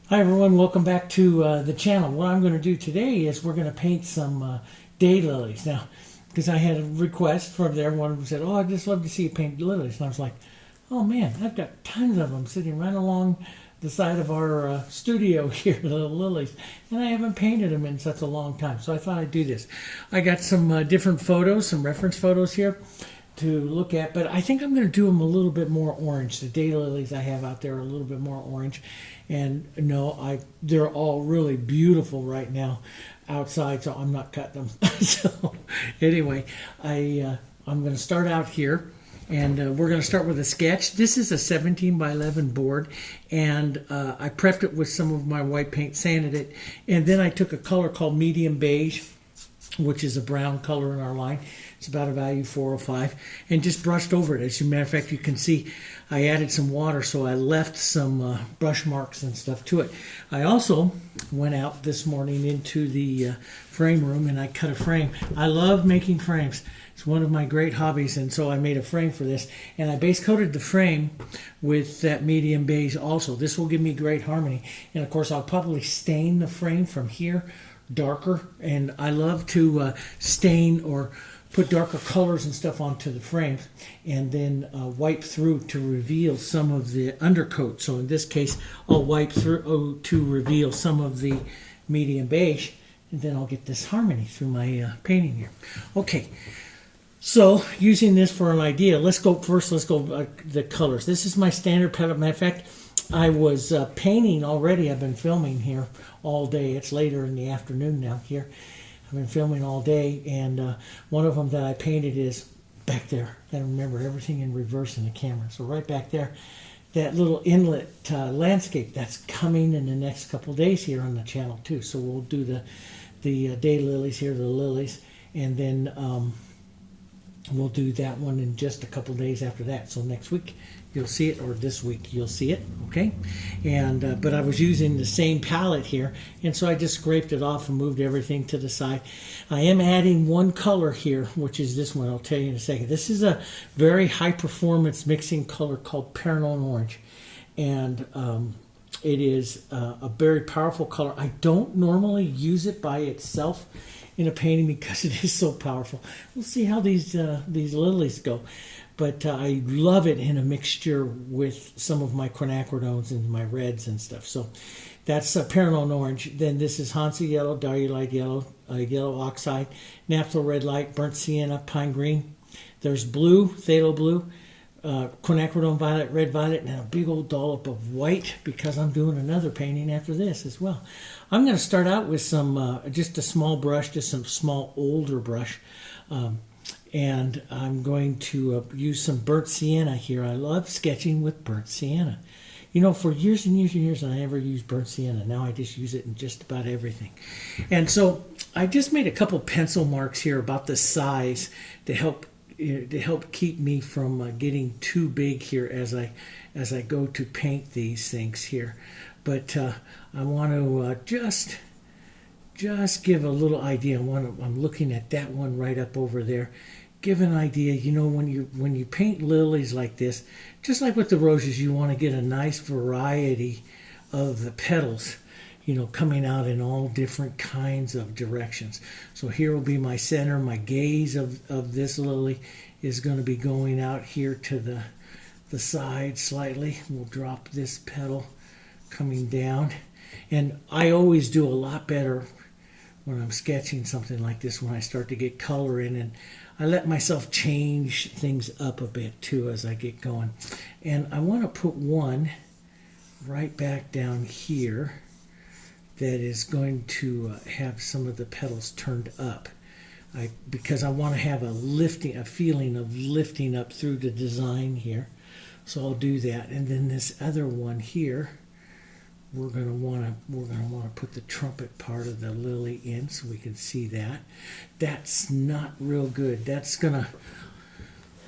Hi everyone, welcome back to the channel. What I'm going to do today is we're going to paint some daylilies. Now, because I had a request from there, one of them said, "Oh, I'd just love to see you paint lilies." And I was like, "Oh man, I've got tons of them sitting right along the side of our studio here, the lilies, and I haven't painted them in such a long time." So I thought I'd do this. I got some different photos, some reference photos here to look at, but I think I'm going to do them a little bit more orange. The daylilies I have out there are a little bit more orange, and no, they're all really beautiful right now outside, so I'm not cutting them. So anyway, I'm going to start out here, and we're going to start with a sketch. This is a 17 by 11 board, and I prepped it with some of my white paint, sanded it, and then I took a color called medium beige, which is a brown color in our line. It's about a value 405, and just brushed over it. As a matter of fact, you can see I added some water, so I left some brush marks and stuff to it. I also went out this morning into the frame room and I cut a frame. I love making frames. It's one of my great hobbies, and so I made a frame for this, and I base coated the frame with that medium beige also. This will give me great harmony, and of course I'll probably stain the frame from here darker, and I love to stain or put darker colors and stuff onto the frames, and then wipe through to reveal some of the undercoat. So in this case, I'll wipe through to reveal some of the medium beige, and then I'll get this harmony through my painting here. Okay, so using this for an idea, let's go the colors. This is my standard palette. Matter of fact, I was painting already. I've been filming here all day. It's later in the afternoon now here. I've been filming all day, and one of them that I painted is back there. I remember everything in reverse in the camera. So right back there, that little inlet landscape, that's coming in the next couple days here on the channel too. So we'll do the daylilies here, the lilies, and then we'll do that one in just a couple days after that. So next week you'll see it, or this week you'll see it, okay? And but I was using the same palette here, and so I just scraped it off and moved everything to the side. I am adding one color here, which is this one. I'll tell you in a second. This is a very high performance mixing color called Paranormal Orange, and it is a very powerful color. I don't normally use it by itself in a painting because it is so powerful. We'll see how these lilies go, but I love it in a mixture with some of my quinacridones and my reds and stuff. So that's Paranormal Orange. Then this is Hansa Yellow, Diarylite Yellow, Yellow Oxide, Naphtha Red Light, Burnt Sienna, Pine Green. There's blue, phthalo blue, quinacridone violet, red violet, and a big old dollop of white because I'm doing another painting after this as well. I'm going to start out with some, just a small brush, just some small older brush, and I'm going to use some burnt sienna here. I love sketching with burnt sienna. You know, for years and years and years, I never used burnt sienna. Now I just use it in just about everything. And so I just made a couple pencil marks here about the size to help keep me from getting too big here as I go to paint these things here. But I want to just give a little idea. I'm looking at that one right up over there. Give an idea. You know, when you paint lilies like this, just like with the roses, you want to get a nice variety of the petals, you know, coming out in all different kinds of directions. So here will be my center. My gaze of this lily is going to be going out here to the side slightly. We'll drop this petal coming down. And I always do a lot better when I'm sketching something like this, when I start to get color in, and I let myself change things up a bit too as I get going. And I want to put one right back down here that is going to have some of the petals turned up, because I want to have a feeling of lifting up through the design here. So I'll do that. And then this other one here, we're going to want to put the trumpet part of the lily in so we can see that. That's not real good. That's going to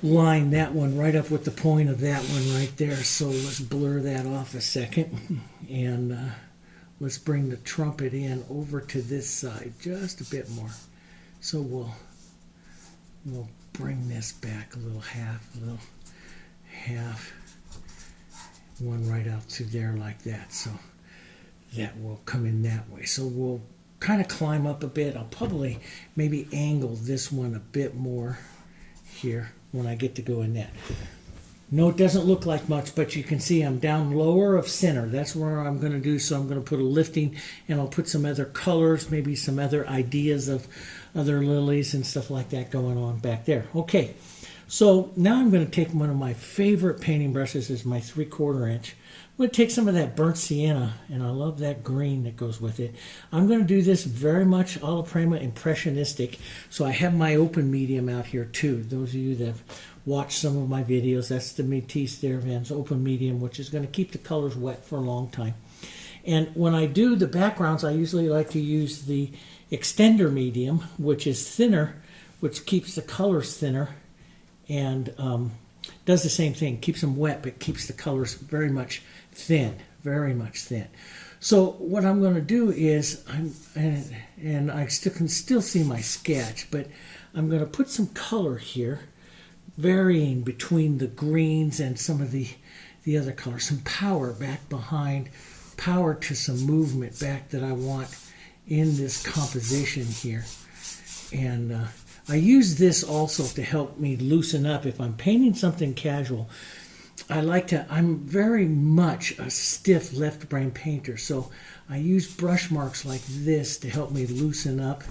line that one right up with the point of that one right there. So let's blur that off a second, and let's bring the trumpet in over to this side just a bit more. So we'll bring this back a little half, one right out through there like that. So that will come in that way. So we'll kind of climb up a bit. I'll probably maybe angle this one a bit more here when I get to go in that. No, it doesn't look like much, but you can see I'm down lower of center. That's where I'm going to do. So I'm going to put a lifting, and I'll put some other colors, maybe some other ideas of other lilies and stuff like that going on back there. Okay, so now I'm going to take one of my favorite painting brushes, is my 3/4 inch. I'm going to take some of that burnt sienna, and I love that green that goes with it. I'm going to do this very much alla prima impressionistic, so I have my open medium out here too. Those of you that have watched some of my videos, that's the Métis d'Hervan's open medium, which is going to keep the colors wet for a long time. And when I do the backgrounds, I usually like to use the extender medium, which is thinner, which keeps the colors thinner, and does the same thing, keeps them wet, but keeps the colors very much thin, very much thin. So what I'm going to do is, and I can still see my sketch, but I'm going to put some color here, varying between the greens and some of the other colors, some power back behind, power to some movement back that I want in this composition here. And I use this also to help me loosen up. If I'm painting something casual, I'm very much a stiff left brain painter, so I use brush marks like this to help me loosen up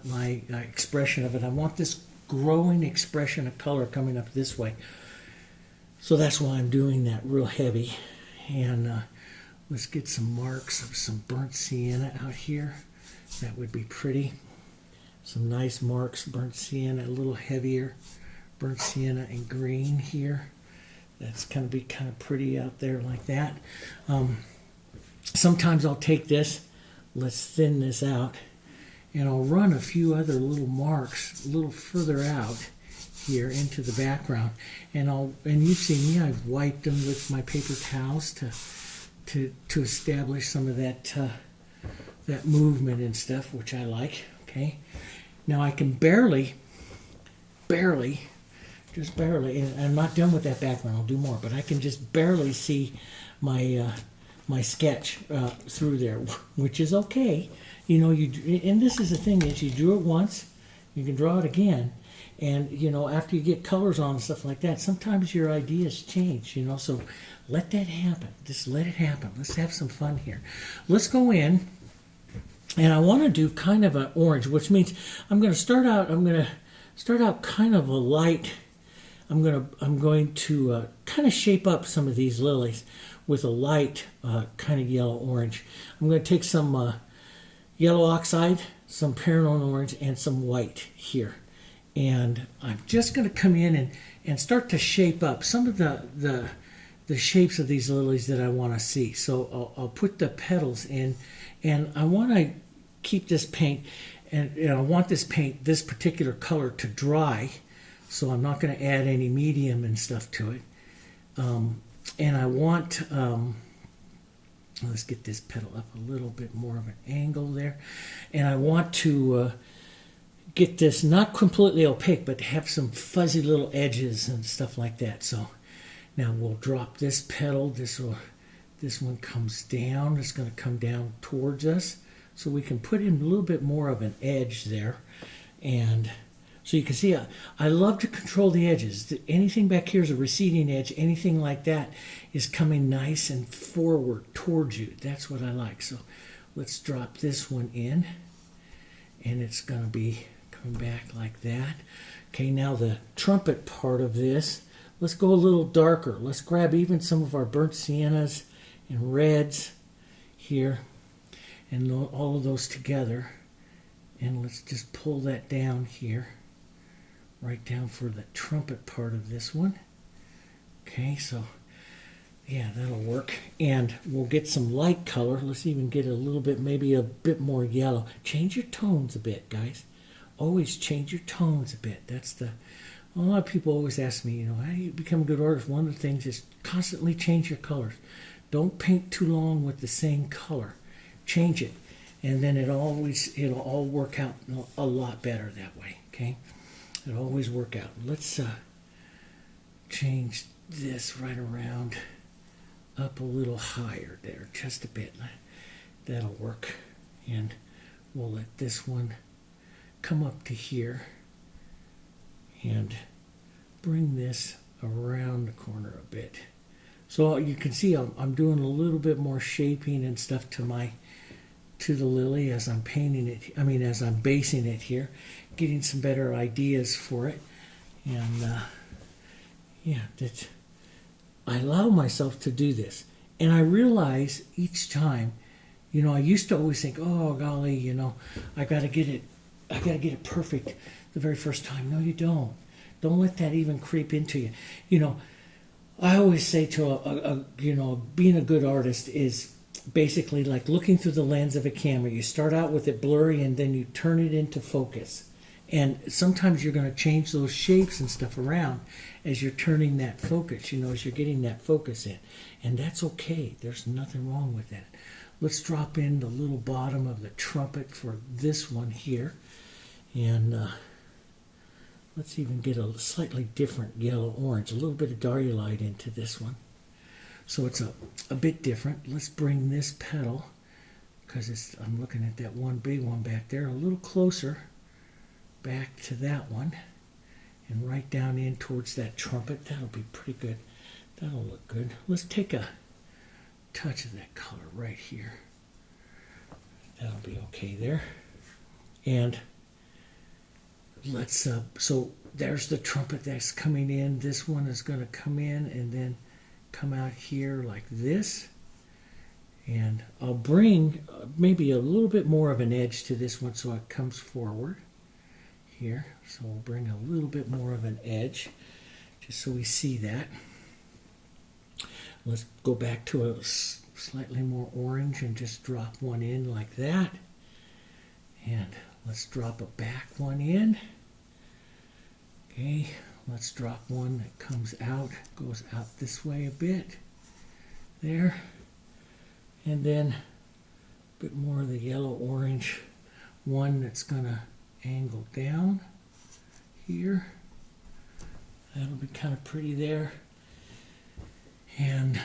my expression of it. I want this growing expression of color coming up this way. So that's why I'm doing that real heavy. And let's get some marks of some burnt sienna out here. That would be pretty. Some nice marks, burnt sienna, a little heavier. Burnt sienna and green here. That's going to be kind of pretty out there like that. Sometimes I'll take this, let's thin this out, and I'll run a few other little marks a little further out here into the background. And you've seen me, I've wiped them with my paper towels to establish some of that movement and stuff, which I like. Okay, now I can barely, just barely, and I'm not done with that background, I'll do more, but I can just barely see my my sketch through there, which is okay. You know, and this is the thing, is you do it once, you can draw it again, and you know, after you get colors on and stuff like that, sometimes your ideas change, you know, so let that happen. Just let it happen. Let's have some fun here. Let's go in, and I want to do kind of an orange, which means I'm going to start out kind of a light. I'm going to kind of shape up some of these lilies with a light kind of yellow orange. I'm going to take some yellow oxide, some Paranormal Orange, and some white here. And I'm just going to come in and start to shape up some of the shapes of these lilies that I want to see. So I'll put the petals in, and I want to keep this paint, and I want this paint, this particular color, to dry. So I'm not going to add any medium and stuff to it. And I want, let's get this petal up a little bit more of an angle there. And I want to get this not completely opaque, but to have some fuzzy little edges and stuff like that. So now we'll drop this petal. This one comes down. It's going to come down towards us. So we can put in a little bit more of an edge there. And so you can see, I love to control the edges. Anything back here is a receding edge. Anything like that is coming nice and forward towards you. That's what I like. So let's drop this one in, and it's going to be coming back like that. Okay, now the trumpet part of this, let's go a little darker. Let's grab even some of our burnt siennas and reds here, and all of those together. And let's just pull that down here. Right down for the trumpet part of this one. Okay, so yeah, that'll work. And we'll get some light color. Let's even get a little bit, maybe a bit more yellow. Change your tones a bit, guys. Always change your tones a bit. A lot of people always ask me, you know, how do you become a good artist? One of the things is constantly change your colors. Don't paint too long with the same color. Change it, and then it'll all work out a lot better that way. Okay. It'll always work out. Let's change this right around up a little higher there, just a bit. That'll work. And we'll let this one come up to here and bring this around the corner a bit. So you can see I'm doing a little bit more shaping and stuff to the lily as I'm painting it. I mean, as I'm basing it here, getting some better ideas for it. And yeah, I allow myself to do this. And I realize each time, you know, I used to always think, oh golly, you know, I gotta get it perfect the very first time. No, you don't. Don't let that even creep into you. You know, I always say to you know, being a good artist is basically like looking through the lens of a camera. You start out with it blurry and then you turn it into focus. And sometimes you're going to change those shapes and stuff around as you're turning that focus, you know, as you're getting that focus in. And that's okay. There's nothing wrong with that. Let's drop in the little bottom of the trumpet for this one here. And let's even get a slightly different yellow-orange, a little bit of Darulite into this one. So it's a bit different. Let's bring this petal, because I'm looking at that one big one back there, a little closer back to that one. And right down in towards that trumpet. That'll be pretty good. That'll look good. Let's take a touch of that color right here. That'll be okay there. And let's, so there's the trumpet that's coming in. This one is going to come in and then come out here like this. And I'll bring maybe a little bit more of an edge to this one so it comes forward here. So we'll bring a little bit more of an edge just so we see that. Let's go back to a slightly more orange and just drop one in like that. And let's drop a back one in. Okay, let's drop one that comes out, goes out this way a bit. There. And then a bit more of the yellow-orange one that's going to angle down here. That'll be kind of pretty there. And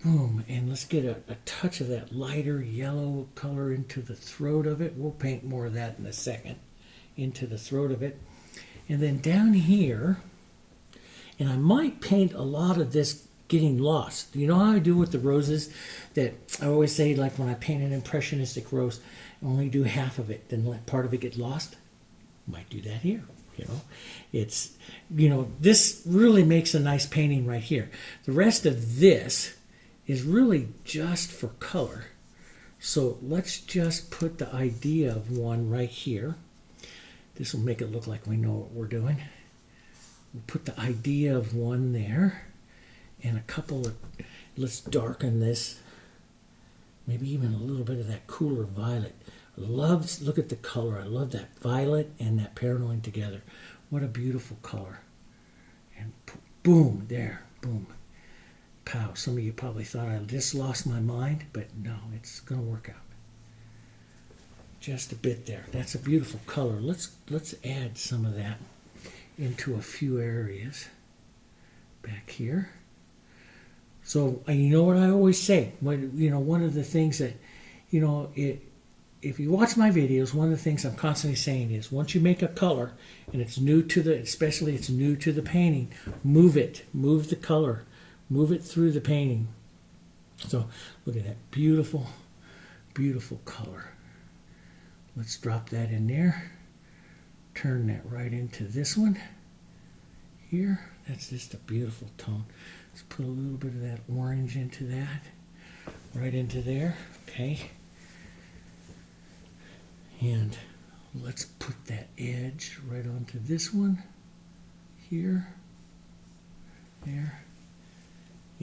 boom, and let's get a touch of that lighter yellow color into the throat of it. We'll paint more of that in a second, into the throat of it. And then down here, and I might paint a lot of this getting lost. You know how I do with the roses? That I always say, like when I paint an impressionistic rose, I only do half of it, then let part of it get lost. Might do that here. You know, it's, you know, this really makes a nice painting right here. The rest of this is really just for color. So let's just put the idea of one right here. This will make it look like we know what we're doing. We'll put the idea of one there and a couple of, let's darken this. Maybe even a little bit of that cooler violet. Look at the color. I love that violet and that paranoid together. What a beautiful color. And boom, there, boom. Pow. Some of you probably thought I just lost my mind, but no, it's going to work out. Just a bit there. That's a beautiful color. Let's add some of that into a few areas back here. So you know what I always say. You know, one of the things that, you know, if you watch my videos, one of the things I'm constantly saying is once you make a color and it's new to the, especially it's new to the painting, move it, move the color, move it through the painting. So look at that beautiful, beautiful color. Let's drop that in there. Turn that right into this one here. That's just a beautiful tone. Let's put a little bit of that orange into that, right into there. Okay. And let's put that edge right onto this one here, there,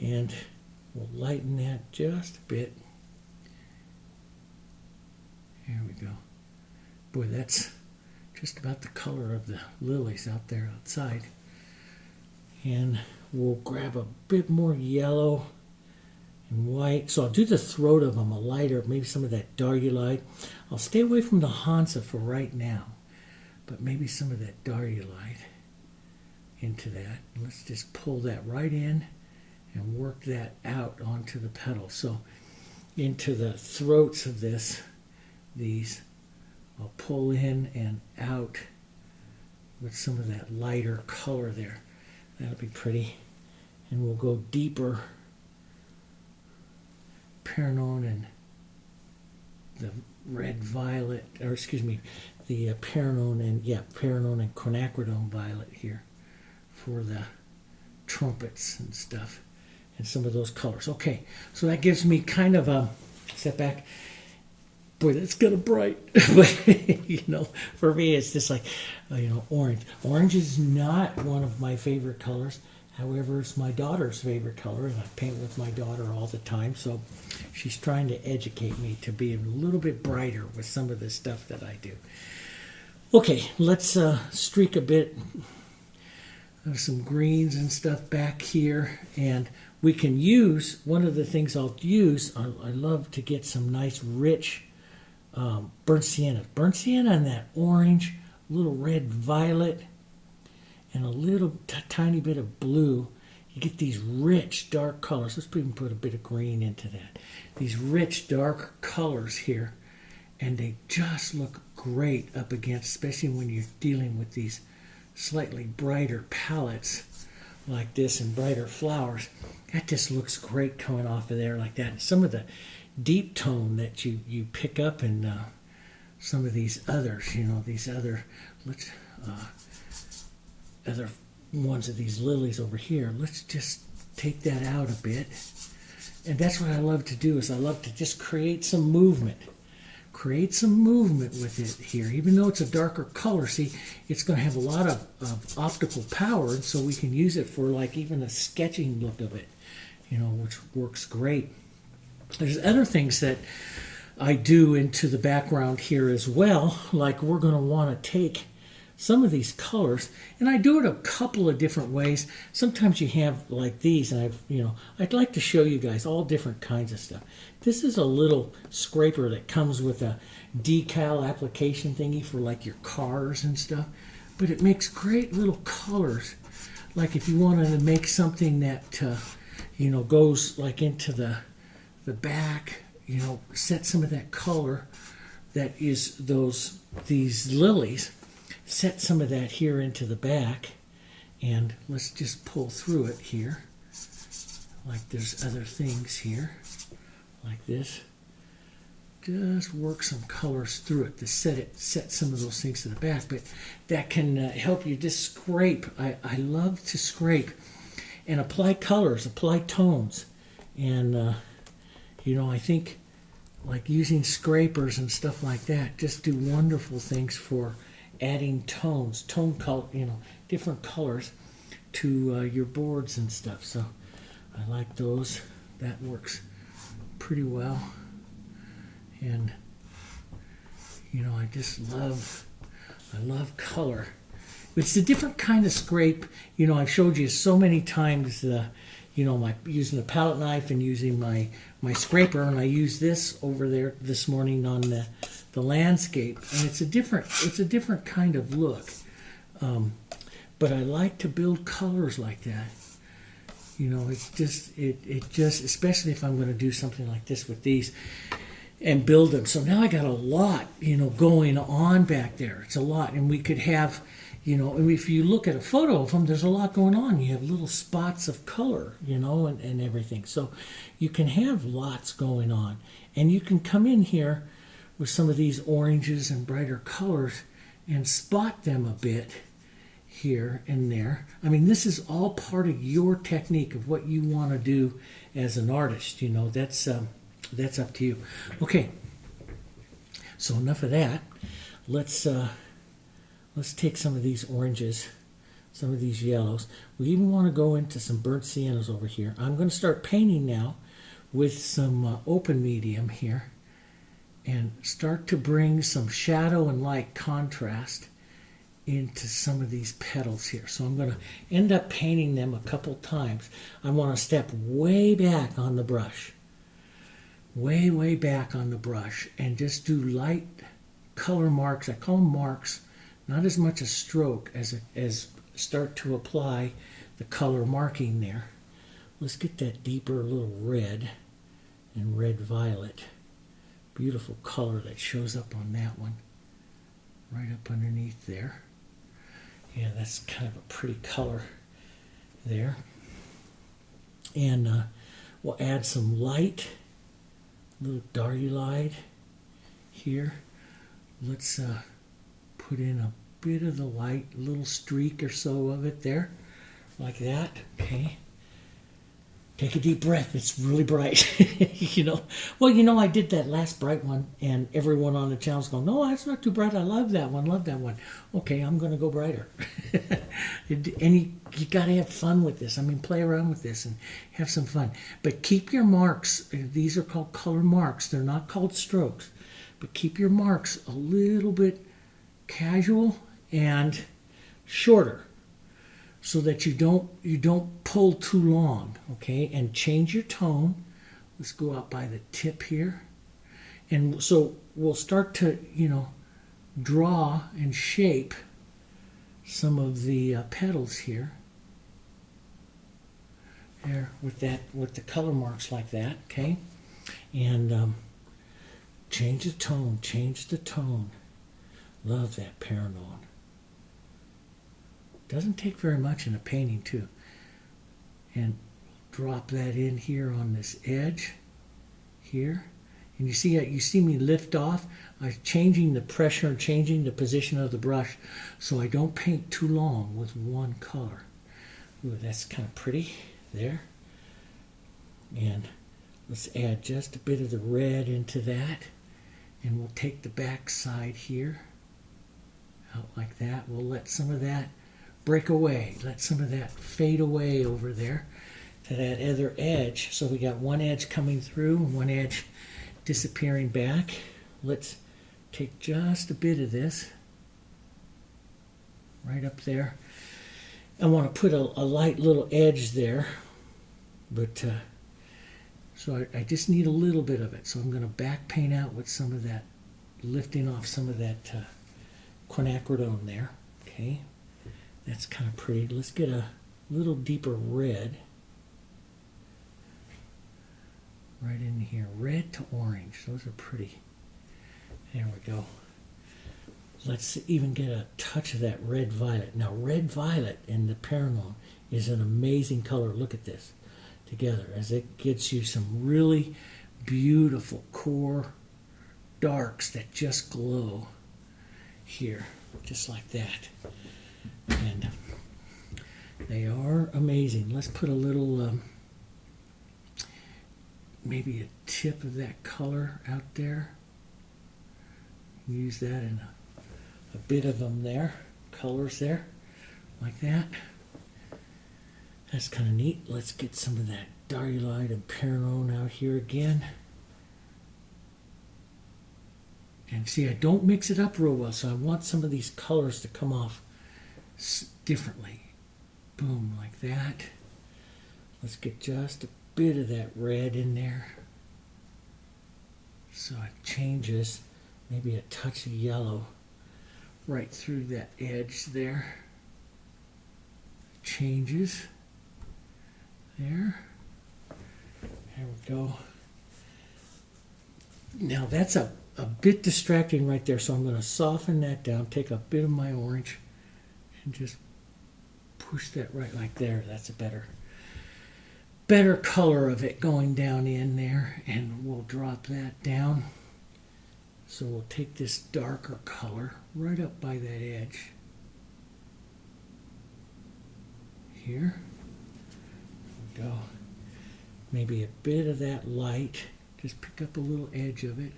and we'll lighten that just a bit. There we go. Boy, that's just about the color of the lilies out there outside. And we'll grab a bit more yellow and white. So I'll do the throat of them a lighter, maybe some of that Darulite. I'll stay away from the Hansa for right now, but maybe some of that Darulite into that. Let's just pull that right in and work that out onto the petal. So into the throats of these. I'll pull in and out with some of that lighter color there. That'll be pretty. And we'll go deeper. Paranormal and the red violet, or excuse me, the Paranormal and quinacridone violet here for the trumpets and stuff, and some of those colors. Okay, so that gives me kind of a step back. Boy, that's kind of bright, but you know, for me, it's just like orange. Orange is not one of my favorite colors. However, it's my daughter's favorite color, and I paint with my daughter all the time, so she's trying to educate me to be a little bit brighter with some of the stuff that I do. Okay, let's streak a bit of some greens and stuff back here, and we can use, one of the things I'll use, I love to get some nice rich burnt sienna. Burnt sienna and that orange, little red violet, and a little tiny bit of blue. You get these rich dark colors. Let's even put a bit of green into that. These rich dark colors here, and they just look great up against, especially when you're dealing with these slightly brighter palettes like this and brighter flowers. That just looks great coming off of there like that. And some of the deep tone that you pick up in some of these others, these other other ones of these lilies over here. Let's just take that out a bit. And that's what I love to do, is I love to just create some movement. Create some movement with it here. Even though it's a darker color, see, it's going to have a lot of optical power, and so we can use it for like even a sketching look of it, which works great. There's other things that I do into the background here as well, like we're going to want to take some of these colors, and I do it a couple of different ways. Sometimes you have like these, and I'd like to show you guys all different kinds of stuff. This is a little scraper that comes with a decal application thingy for like your cars and stuff, but it makes great little colors. Like if you wanted to make something that goes like into the back, set some of that color that is these lilies. Set some of that here into the back, and let's just pull through it here. Like there's other things here, like this. Just work some colors through it to set some of those things to the back, but that can help you just scrape. I love to scrape and apply colors, apply tones, and I think like using scrapers and stuff like that just do wonderful things for adding tone color, different colors to your boards and stuff. So I like those. That works pretty well. And I just love color. It's a different kind of scrape. I've showed you so many times my using a palette knife and using my scraper, and I use this over there this morning on the landscape, and it's a different kind of look. But I like to build colors like that. It's just especially if I'm going to do something like this with these and build them. So now I got a lot, going on back there. It's a lot, and we could have, if you look at a photo of them, there's a lot going on. You have little spots of color, and everything. So you can have lots going on, and you can come in here with some of these oranges and brighter colors and spot them a bit here and there. I mean, this is all part of your technique of what you want to do as an artist. That's up to you. Okay, so enough of that. Let's take some of these oranges, some of these yellows. We even want to go into some burnt siennas over here. I'm going to start painting now with some open medium here, and start to bring some shadow and light contrast into some of these petals here. So I'm going to end up painting them a couple times. I want to step way back on the brush, way back on the brush, and just do light color marks. I call them marks, not as much a stroke as start to apply the color marking there. Let's get that deeper little red and red violet. Beautiful color that shows up on that one. Right up underneath there. Yeah, that's kind of a pretty color there. And we'll add some light, a little darky light here. Let's put in a bit of the light, a little streak or so of it there, like that. Okay. Take a deep breath. It's really bright. Well, I did that last bright one, and everyone on the channel's going, no, that's not too bright. I love that one. Love that one. Okay, I'm going to go brighter. And you got to have fun with this. I mean, play around with this and have some fun. But keep your marks. These are called color marks. They're not called strokes. But keep your marks a little bit casual and shorter, so that you don't pull too long, okay? And change your tone. Let's go out by the tip here. And so we'll start to, draw and shape some of the petals here. There, with the color marks like that, okay? And change the tone. Love that Paranormal. Doesn't take very much in a painting too. And drop that in here on this edge here. And you see me lift off. I'm changing the pressure, changing the position of the brush so I don't paint too long with one color. Ooh, that's kind of pretty there. And let's add just a bit of the red into that. And we'll take the back side here out like that. We'll let some of that break away. Let some of that fade away over there to that other edge. So we got one edge coming through and one edge disappearing back. Let's take just a bit of this right up there. I want to put a light little edge there, but so I just need a little bit of it. So I'm going to back paint out with some of that, lifting off some of that quinacridone there. Okay. That's kind of pretty. Let's get a little deeper red right in here. Red to orange. Those are pretty. There we go. Let's even get a touch of that red violet. Now, red violet in the Paranormal is an amazing color. Look at this together as it gets you some really beautiful core darks that just glow here, just like that. And they are amazing. Let's put a little, maybe a tip of that color out there. Use that in a bit of them there, colors there, like that. That's kind of neat. Let's get some of that Dark Light and Paranormal out here again. And see, I don't mix it up real well, so I want some of these colors to come off differently. Boom, like that. Let's get just a bit of that red in there. So it changes, maybe a touch of yellow right through that edge there. Changes. There. There we go. Now that's a bit distracting right there, so I'm going to soften that down, take a bit of my orange, and just push that right like there. That's a better color of it going down in there, and we'll drop that down. So we'll take this darker color right up by that edge here. There we go. Maybe a bit of that light. Just pick up a little edge of it.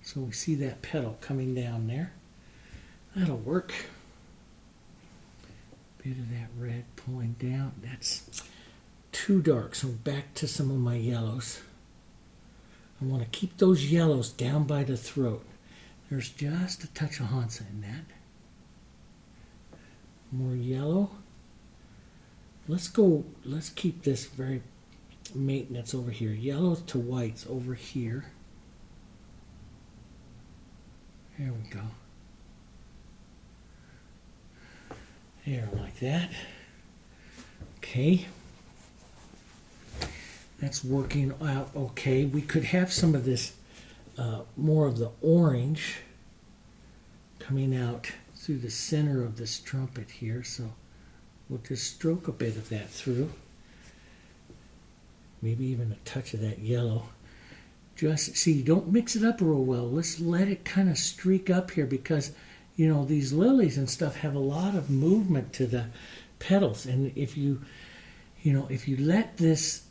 So we see that petal coming down there. That'll work. Bit of that red pulling down. That's too dark. So back to some of my yellows. I want to keep those yellows down by the throat. There's just a touch of Hansa in that. More yellow. Let's keep this very maintenance over here. Yellows to whites over here. There we go. There, like that. Okay. That's working out okay. We could have some of this, more of the orange coming out through the center of this trumpet here. So we'll just stroke a bit of that through. Maybe even a touch of that yellow. Just see, don't mix it up real well. Let's let it kind of streak up here because, you know, these lilies and stuff have a lot of movement to the petals. And if you let this,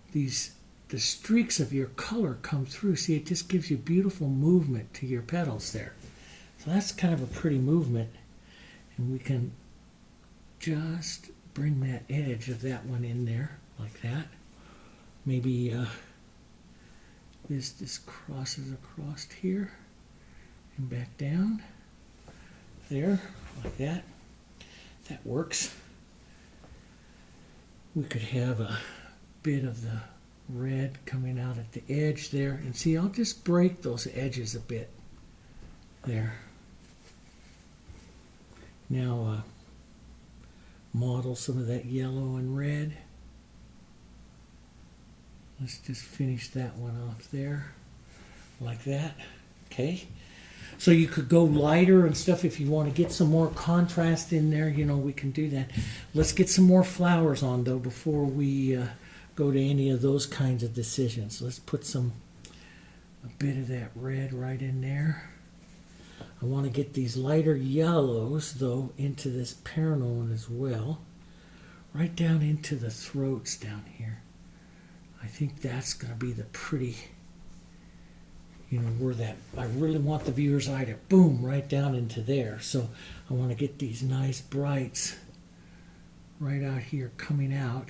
the streaks of your color come through, see, it just gives you beautiful movement to your petals there. So that's kind of a pretty movement. And we can just bring that edge of that one in there like that. Maybe this crosses across here and back down there like that. That works. We could have a bit of the red coming out at the edge there, and see, I'll just break those edges a bit there. Now model some of that yellow and red. Let's just finish that one off there like that. Okay, so you could go lighter and stuff if you want to get some more contrast in there, you know, we can do that. Let's get some more flowers on though before we go to any of those kinds of decisions. Let's put a bit of that red right in there. I want to get these lighter yellows though into this Paranormal as well, right down into the throats down here. I think that's going to be the pretty, you know, where that, I really want the viewer's eye to boom right down into there. So I want to get these nice brights right out here coming out.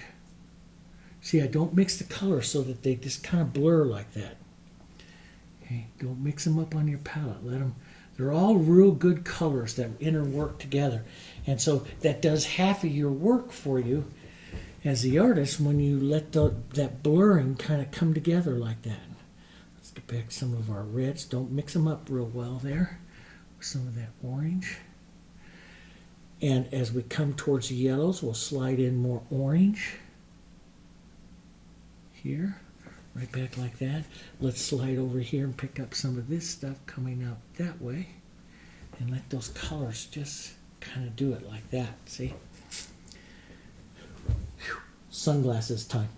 See, I don't mix the colors so that they just kind of blur like that. Okay, don't mix them up on your palette. Let them, they're all real good colors that interwork together. And so that does half of your work for you as the artist when you let that blurring kind of come together like that. Let's get back some of our reds. Don't mix them up real well there with some of that orange. And as we come towards the yellows, we'll slide in more orange here, right back like that. Let's slide over here and pick up some of this stuff coming out that way and let those colors just kind of do it like that. See? Sunglasses time.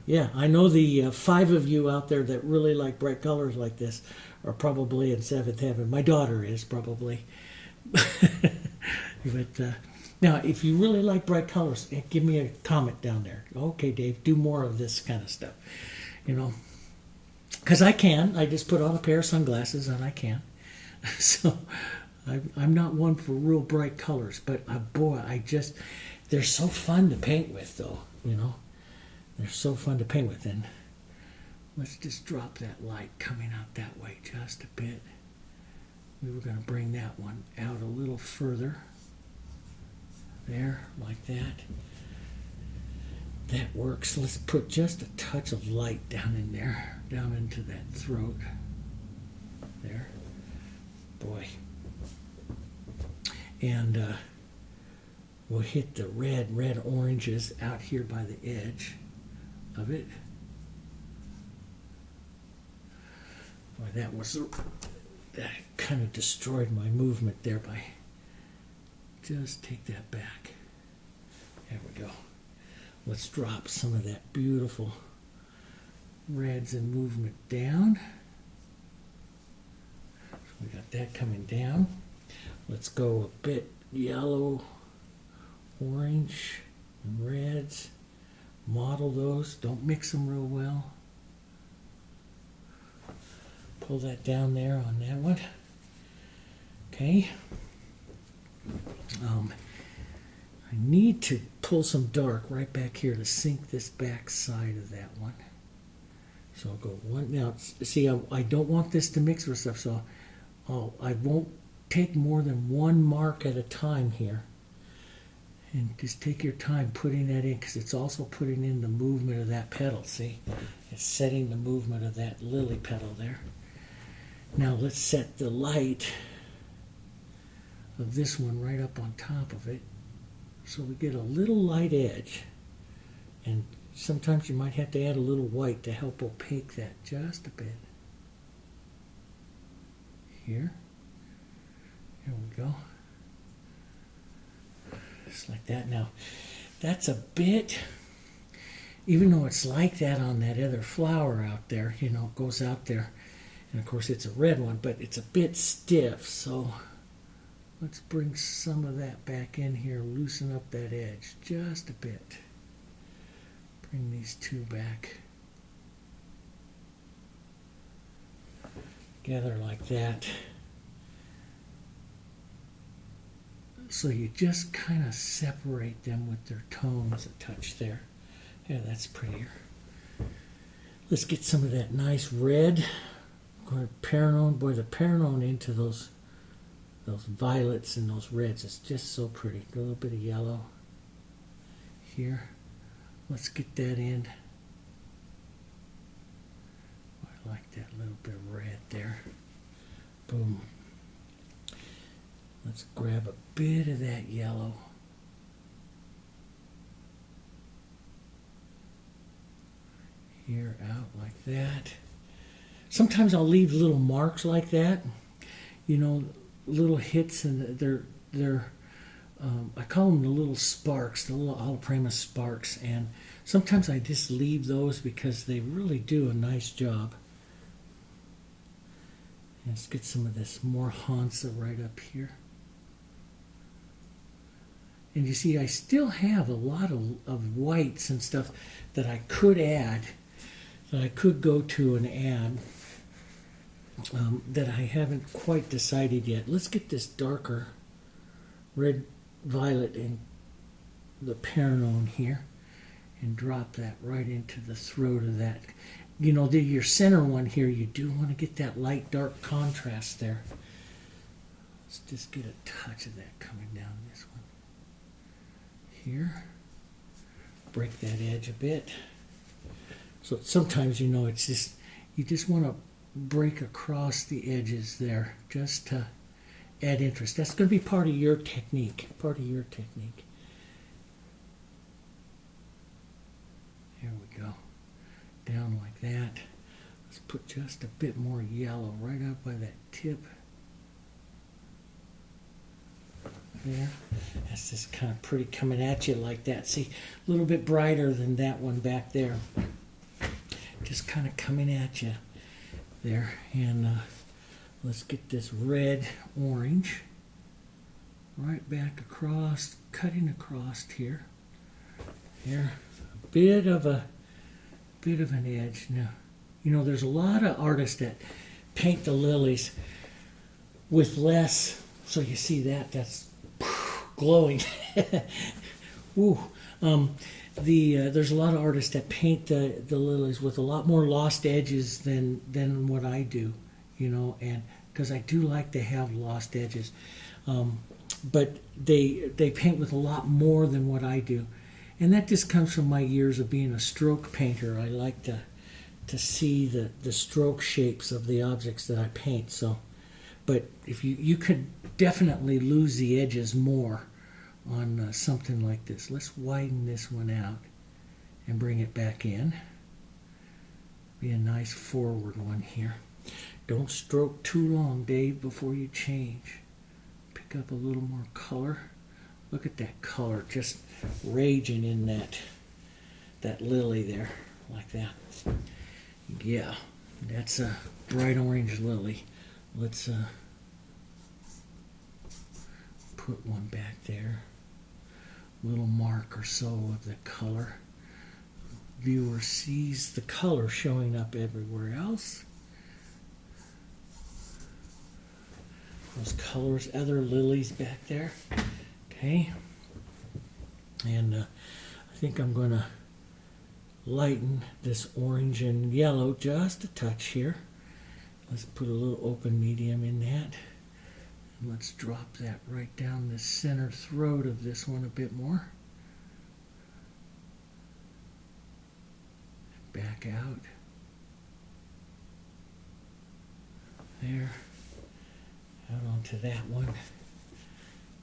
Yeah, I know the 5 of you out there that really like bright colors like this are probably in seventh heaven. My daughter is probably. But now, if you really like bright colors, give me a comment down there. Okay, Dave, do more of this kind of stuff. You know, because I can. I just put on a pair of sunglasses and I can. So I'm not one for real bright colors, but boy, they're so fun to paint with, though. You know, they're so fun to paint with. And let's just drop that light coming out that way just a bit. We were going to bring that one out a little further. There, like that. That works. Let's put just a touch of light down in there, down into that throat. There. Boy. And we'll hit the red oranges out here by the edge of it. Boy, that kind of destroyed my movement there by just take that back. There we go. Let's drop some of that beautiful reds and movement down. So we got that coming down. Let's go a bit yellow, orange, and reds. Model those. Don't mix them real well. Pull that down there on that one. Okay. I need to pull some dark right back here to sink this back side of that one. So I'll go one. Now, see, I don't want this to mix with stuff, so I won't take more than one mark at a time here. And just take your time putting that in, because it's also putting in the movement of that petal, see? It's setting the movement of that lily petal there. Now let's set the light of this one right up on top of it so we get a little light edge. And sometimes you might have to add a little white to help opaque that just a bit. Here we go. Just like that. Now, that's a bit, even though it's like that on that other flower out there, you know, it goes out there. And of course it's a red one, but it's a bit stiff. So let's bring some of that back in here, loosen up that edge just a bit. Bring these two back together like that. So you just kind of separate them with their tones a touch there. Yeah, that's prettier. Let's get some of that nice red. Going to Paranormal, boy, the Paranormal into those violets and those reds. It's just so pretty. A little bit of yellow here. Let's get that in. I like that little bit of red there. Boom. Let's grab a bit of that yellow. Here, out like that. Sometimes I'll leave little marks like that. You know, little hits, and they're I call them the little sparks, the little Alprema sparks, and sometimes I just leave those because they really do a nice job. Let's get some of this more Hansa right up here. And you see, I still have a lot of whites and stuff that I could add, that I could go to and add, that I haven't quite decided yet. Let's get this darker red violet in the Paranormal here and drop that right into the throat of that. You know, your center one here, you do want to get that light dark contrast there. Let's just get a touch of that coming down this one. Here, break that edge a bit. So sometimes, you know, it's just, you just want to break across the edges there just to add interest. That's going to be part of your technique. Part of your technique. Here we go. Down like that. Let's put just a bit more yellow right up by that tip. There. That's just kind of pretty coming at you like that. See, a little bit brighter than that one back there. Just kind of coming at you there. And let's get this red orange right back across, cutting across here. Here, a bit of an edge. Now, you know, there's a lot of artists that paint the lilies with less. So you see that's glowing. Ooh. There's a lot of artists that paint the lilies with a lot more lost edges than what I do, you know, and because I do like to have lost edges, but they paint with a lot more than what I do, and that just comes from my years of being a stroke painter. I like to see the stroke shapes of the objects that I paint. So, but if you could definitely lose the edges more on something like this. Let's widen this one out and bring it back in. Be a nice forward one here. Don't stroke too long, Dave, before you change. Pick up a little more color. Look at that color just raging in that lily there, like that. Yeah, that's a bright orange lily. Let's put one back there. Little mark or so of the color. Viewer sees the color showing up everywhere else. Those colors, other lilies back there. Okay. And I think I'm going to lighten this orange and yellow just a touch here. Let's put a little open medium in that. And let's drop that right down the center throat of this one a bit more. Back out. There. Out onto that one.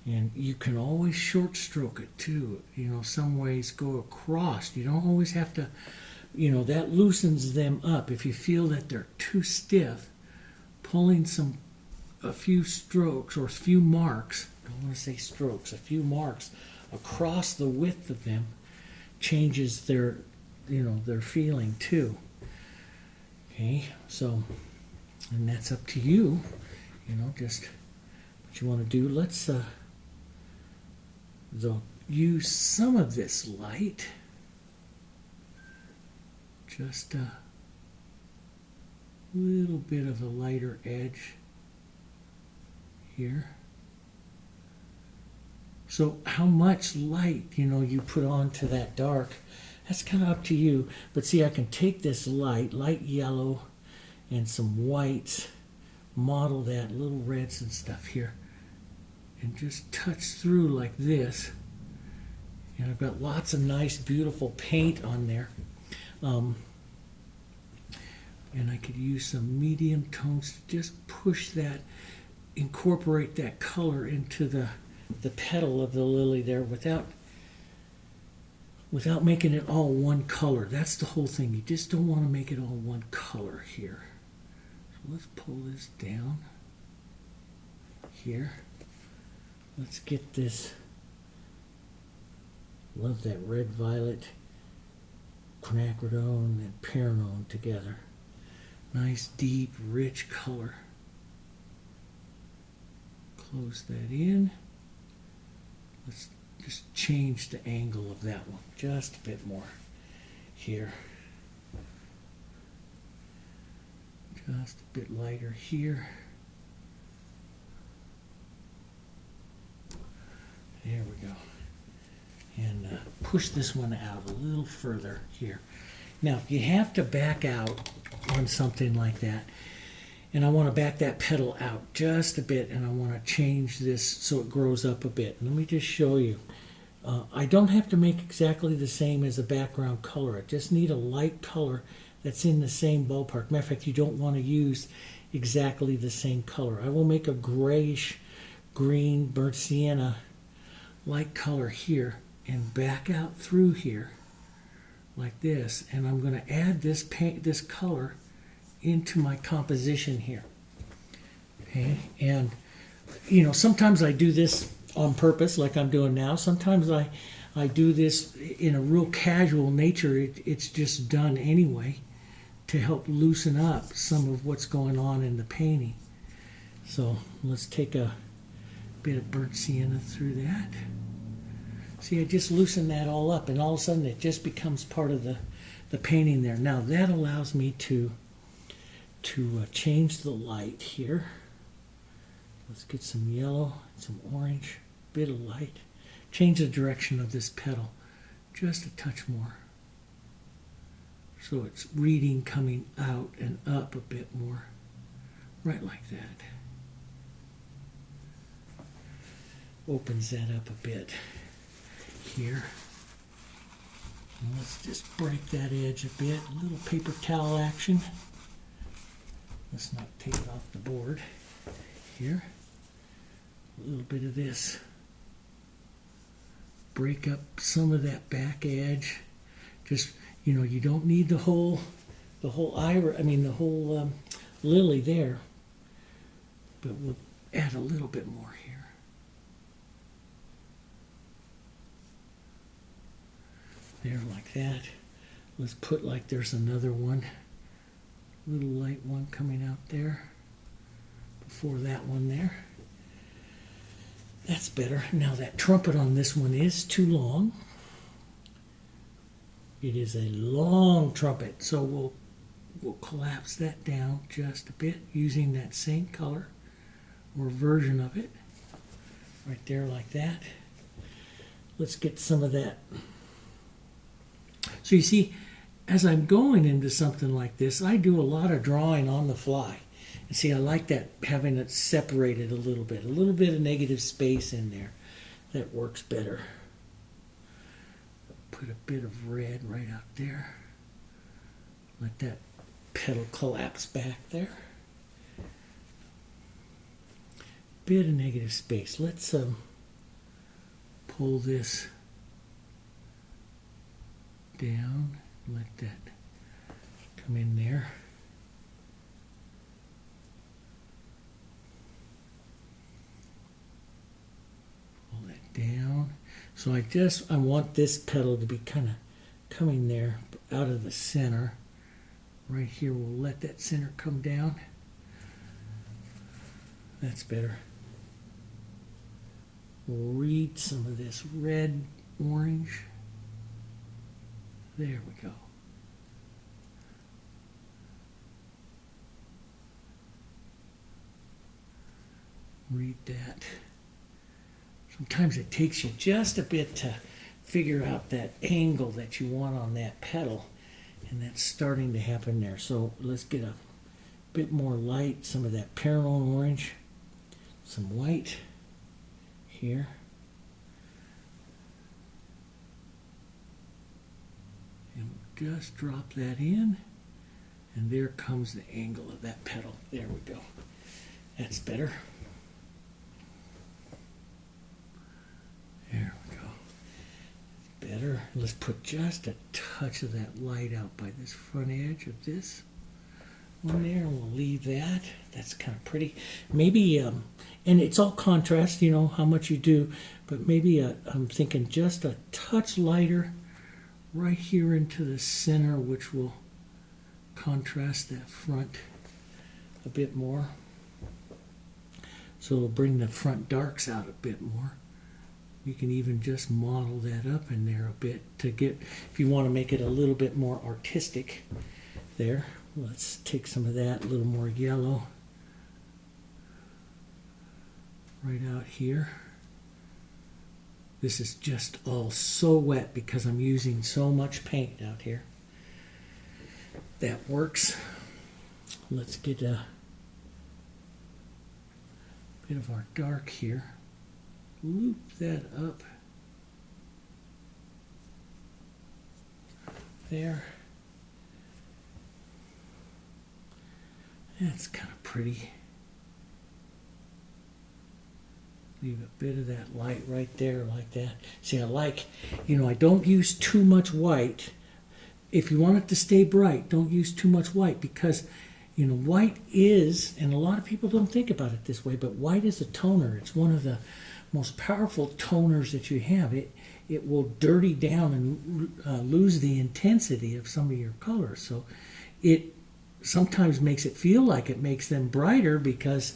And you can always short stroke it too. Some ways go across. You don't always have to, that loosens them up. If you feel that they're too stiff, pulling a few strokes or a few marks, I don't want to say strokes, a few marks across the width of them changes their feeling too. Okay, so, and that's up to you, just what you want to do. Let's use some of this light, just a little bit of a lighter edge here. So how much light, you put onto that dark, that's kind of up to you. But see, I can take this light yellow, and some whites, model that, little reds and stuff here, and just touch through like this. And I've got lots of nice, beautiful paint on there. And I could use some medium tones to just push that, incorporate that color into the petal of the lily there without making it all one color. That's the whole thing. You just don't want to make it all one color here. So let's pull this down here. Let's get this, love that red violet, quinacridone and Paranormal together. Nice, deep, rich color. Close that in. Let's just change the angle of that one just a bit more here. Just a bit lighter here. There we go. And push this one out a little further here. Now, if you have to back out on something like that, and I want to back that petal out just a bit, and I want to change this so it grows up a bit. Let me just show you. I don't have to make exactly the same as the background color. I just need a light color that's in the same ballpark. Matter of fact, you don't want to use exactly the same color. I will make a grayish green burnt sienna light color here and back out through here like this, and I'm going to add this color into my composition here. Okay, and sometimes I do this on purpose like I'm doing now. Sometimes I do this in a real casual nature. It's just done anyway to help loosen up some of what's going on in the painting. So let's take a bit of burnt sienna through that. See, I just loosen that all up, and all of a sudden it just becomes part of the painting there. Now that allows me to change the light here. Let's get some yellow, some orange, bit of light. Change the direction of this petal just a touch more. So it's reading coming out and up a bit more. Right like that. Opens that up a bit here. And let's just break that edge a bit. A little paper towel action. Let's not take it off the board here. A little bit of this. Break up some of that back edge. Just, you don't need the whole lily there. But we'll add a little bit more here. There, like that. Let's put like there's another one. Little light one coming out there before that one there. That's better. Now that trumpet on this one is too long. It is a long trumpet, so we'll collapse that down just a bit using that same color or version of it. Right there like that. Let's get some of that. So you see, as I'm going into something like this, I do a lot of drawing on the fly. And see, I like that, having it separated a little bit of negative space in there. That works better. Put a bit of red right out there. Let that petal collapse back there. Bit of negative space. Let's pull this down, let that come in there. Pull that down. So I want this petal to be kind of coming there out of the center. Right here, we'll let that center come down. That's better. We'll read some of this red, orange. There we go. Read that. Sometimes it takes you just a bit to figure out that angle that you want on that petal, and that's starting to happen there. So let's get a bit more light, some of that Paranormal Orange, some white here. And just drop that in, and there comes the angle of that petal. There we go. That's better. There we go. Better. Let's put just a touch of that light out by this front edge of this one there, and we'll leave that. That's kind of pretty. Maybe, and it's all contrast, you know, how much you do, but maybe I'm thinking just a touch lighter right here into the center, which will contrast that front a bit more. So it'll bring the front darks out a bit more. You can even just model that up in there a bit to get, if you want to make it a little bit more artistic there. Let's take some of that, a little more yellow right out here. This is just all so wet because I'm using so much paint out here. That works. Let's get a bit of our dark here. Loop that up there. That's kind of pretty. Leave a bit of that light right there like that. See, I like, you know, I don't use too much white. If you want it to stay bright, don't use too much white because, you know, white is, and a lot of people don't think about it this way, but white is a toner. It's one of the most powerful toners that you have. It will dirty down and lose the intensity of some of your colors. So it sometimes makes it feel like it makes them brighter because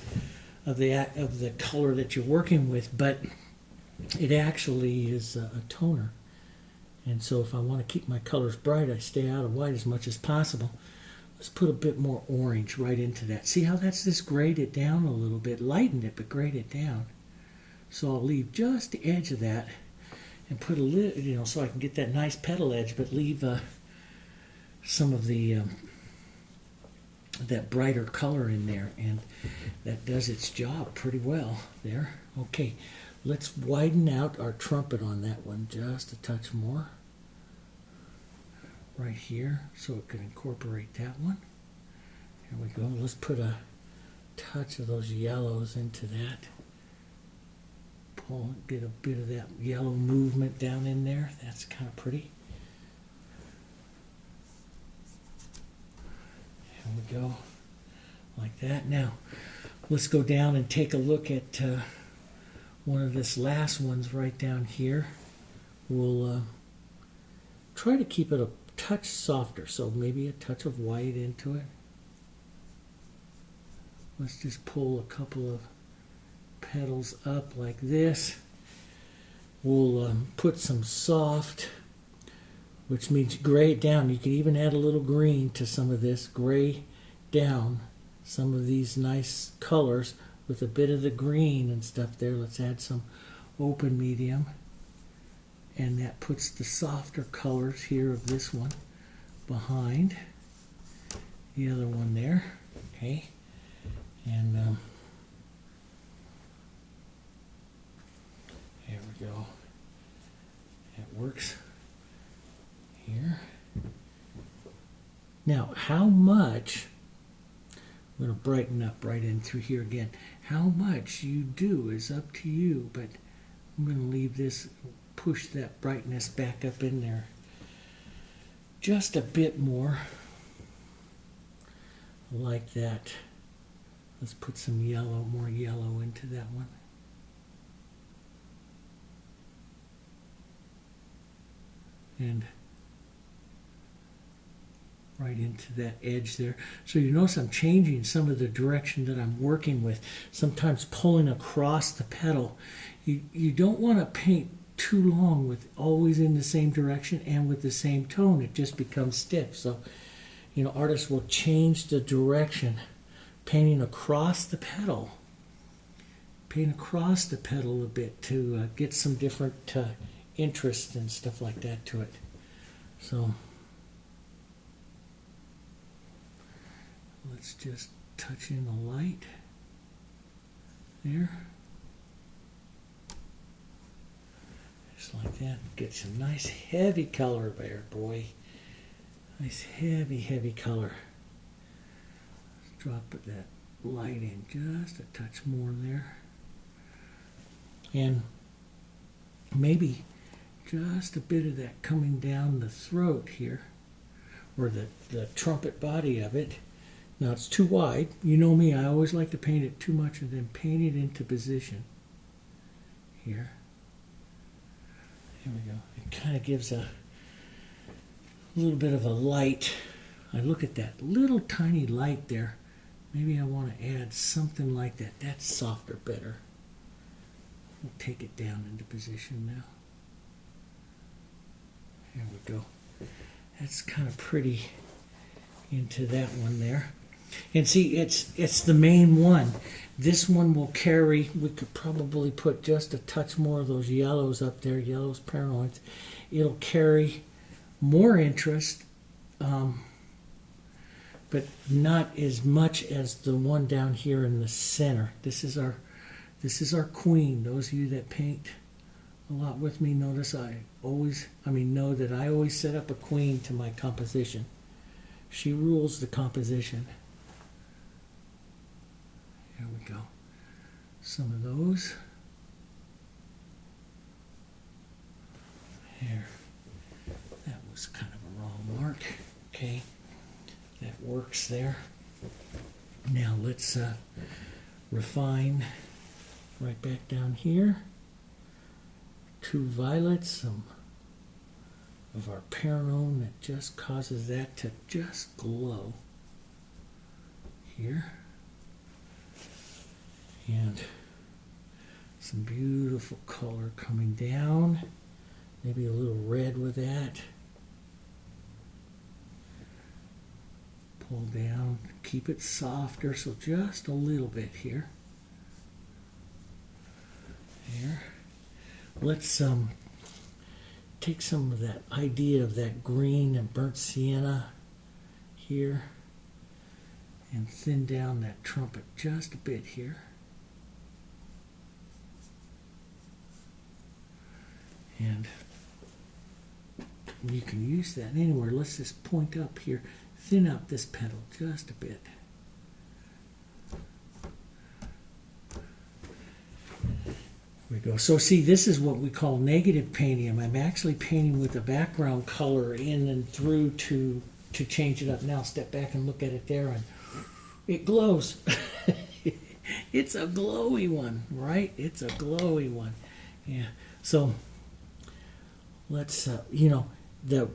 of the color that you're working with, but it actually is a toner. And so if I want to keep my colors bright, I stay out of white as much as possible. Let's put a bit more orange right into that. See how that's just grayed it down a little bit, lightened it, but grayed it down. So I'll leave just the edge of that and put a little, you know, so I can get that nice petal edge, but leave some of the that brighter color in there, and that does its job pretty well there. Okay, let's widen out our trumpet on that one just a touch more right here so it can incorporate that one. There we go. Let's put a touch of those yellows into that. Pull, get a bit of that yellow movement down in there. That's kind of pretty. There we go, like that. Now, let's go down and take a look at one of this last ones right down here. We'll try to keep it a touch softer, so maybe a touch of white into it. Let's just pull a couple of petals up like this. We'll put some soft, which means gray it down. You can even add a little green to some of this, gray down some of these nice colors with a bit of the green and stuff there. Let's add some open medium, and that puts the softer colors here of this one behind the other one there. Okay, and there we go. That works here. Now, how much, I'm going to brighten up right in through here again. How much you do is up to you, but I'm going to leave this, push that brightness back up in there just a bit more, like that. Let's put some yellow, more yellow into that one. And right into that edge there. So you notice I'm changing some of the direction that I'm working with, sometimes pulling across the petal. You don't want to paint too long with always in the same direction and with the same tone. It just becomes stiff. So, you know, artists will change the direction, painting across the petal. Paint across the petal a bit to get some different interest and stuff like that to it. So let's just touch in the light there. Just like that. Get some nice heavy color there, boy. Nice heavy color. Let's drop that light in just a touch more there. And maybe just a bit of that coming down the throat here, or the trumpet body of it. Now it's too wide. You know me, I always like to paint it too much and then paint it into position here. There we go. It kind of gives a little bit of a light. I look at that little tiny light there. Maybe I want to add something like that. That's softer, better. We'll take it down into position now. There we go. That's kind of pretty into that one there. And see, it's the main one. This one will carry, we could probably put just a touch more of those yellows up there, yellows, paranoids. It'll carry more interest, but not as much as the one down here in the center. This is our queen. Those of you that paint a lot with me notice know that I always set up a queen to my composition. She rules the composition. There we go. Some of those. Here. That was kind of a wrong mark. Okay. That works there. Now let's refine right back down here. 2 violets, some of our Paranormal that just causes that to just glow here. And some beautiful color coming down. Maybe a little red with that. Pull down, keep it softer, so just a little bit here. There. Let's take some of that idea of that green and burnt sienna here and thin down that trumpet just a bit here. And you can use that anywhere. Let's just point up here, thin out this petal just a bit. There we go. So see, this is what we call negative painting. I'm actually painting with a background color in and through to change it up. Now step back and look at it there, and it glows. It's a glowy one, right? It's a glowy one. Yeah. So let's, the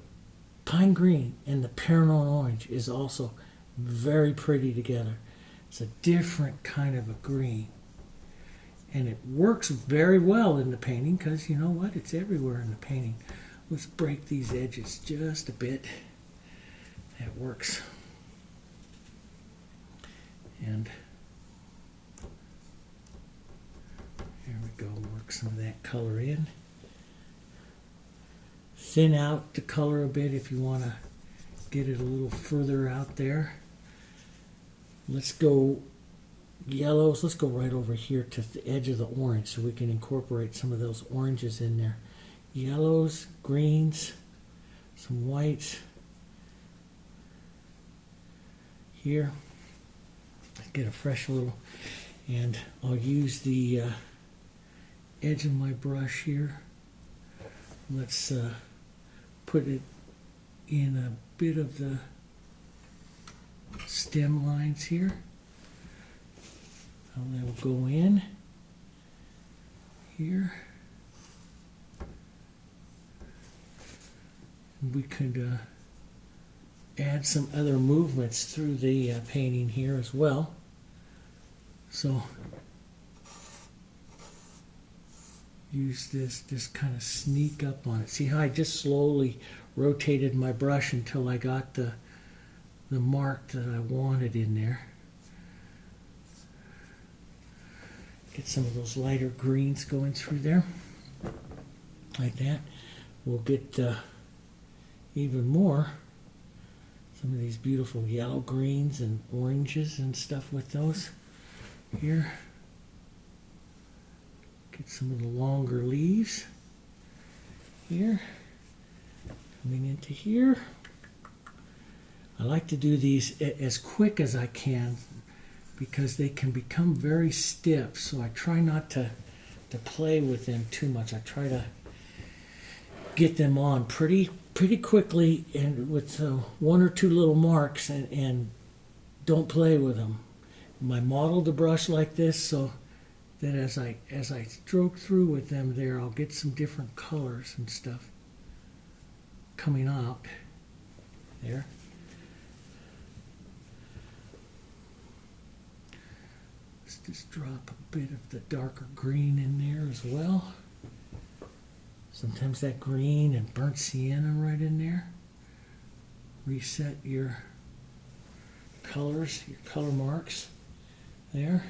pine green and the Paranormal Orange is also very pretty together. It's a different kind of a green. And it works very well in the painting because, you know what, it's everywhere in the painting. Let's break these edges just a bit. That works. And there we go, work some of that color in. Thin out the color a bit if you want to get it a little further out there. Let's go yellows. Let's go right over here to the edge of the orange so we can incorporate some of those oranges in there. Yellows, greens, some whites. Here, get a fresh little, and I'll use the edge of my brush here. Let's put it in a bit of the stem lines here. That will go in here. And we could add some other movements through the painting here as well. So use this, just kind of sneak up on it. See how I just slowly rotated my brush until I got the mark that I wanted in there. Get some of those lighter greens going through there, like that. We'll get even more, some of these beautiful yellow greens and oranges and stuff with those here. Get some of the longer leaves here, coming into here. I like to do these as quick as I can because they can become very stiff, so I try not to play with them too much. I try to get them on pretty quickly and with one or two little marks, and don't play with them. I model the brush like this so that as I stroke through with them there, I'll get some different colors and stuff coming out there. Let's just drop a bit of the darker green in there as well. Sometimes that green and burnt sienna right in there. Reset your colors, your color marks there.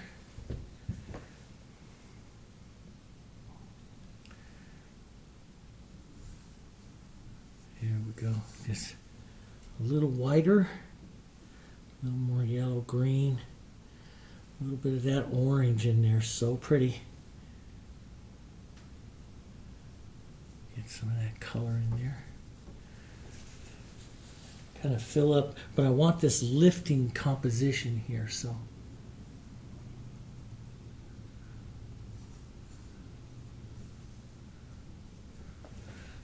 There we go. Just a little whiter, a little more yellow green, a little bit of that orange in there. So pretty. Get some of that color in there. Kind of fill up, but I want this lifting composition here, so.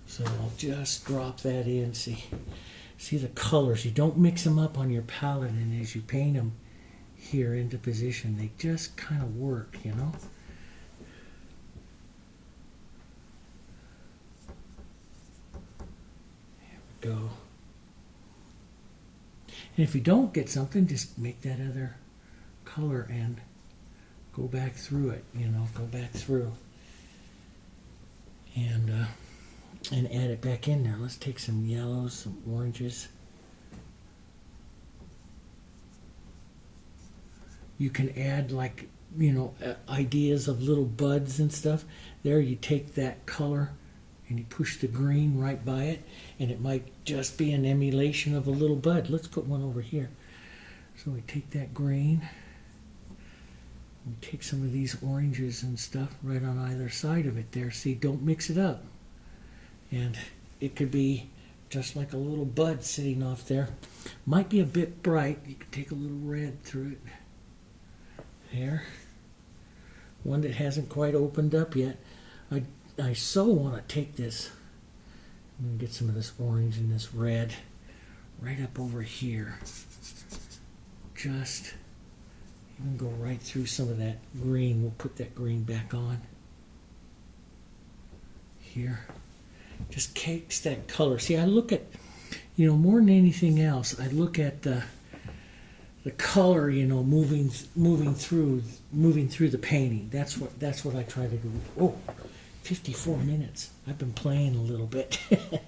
So I'll just drop that in. See the colors. You don't mix them up on your palette, and as you paint them here into position, they just kind of work, you know. There we go. And if you don't get something, just make that other color and go back through it, you know, go back through. And add it back in there. Let's take some yellows, some oranges. You can add, like, you know, ideas of little buds and stuff. There you take that color and you push the green right by it, and it might just be an emulation of a little bud. Let's put one over here. So we take that green, we take some of these oranges and stuff right on either side of it there. See, don't mix it up. And it could be just like a little bud sitting off there. Might be a bit bright. You could take a little red through it. There. One that hasn't quite opened up yet. I so want to take this. I'm going to get some of this orange and this red right up over here. Just even go right through some of that green. We'll put that green back on. Here. Just cakes that color. See, I look at, you know, more than anything else, I look at the color, you know, moving through the painting. That's what I try to do. Oh, 54 minutes. I've been playing a little bit. I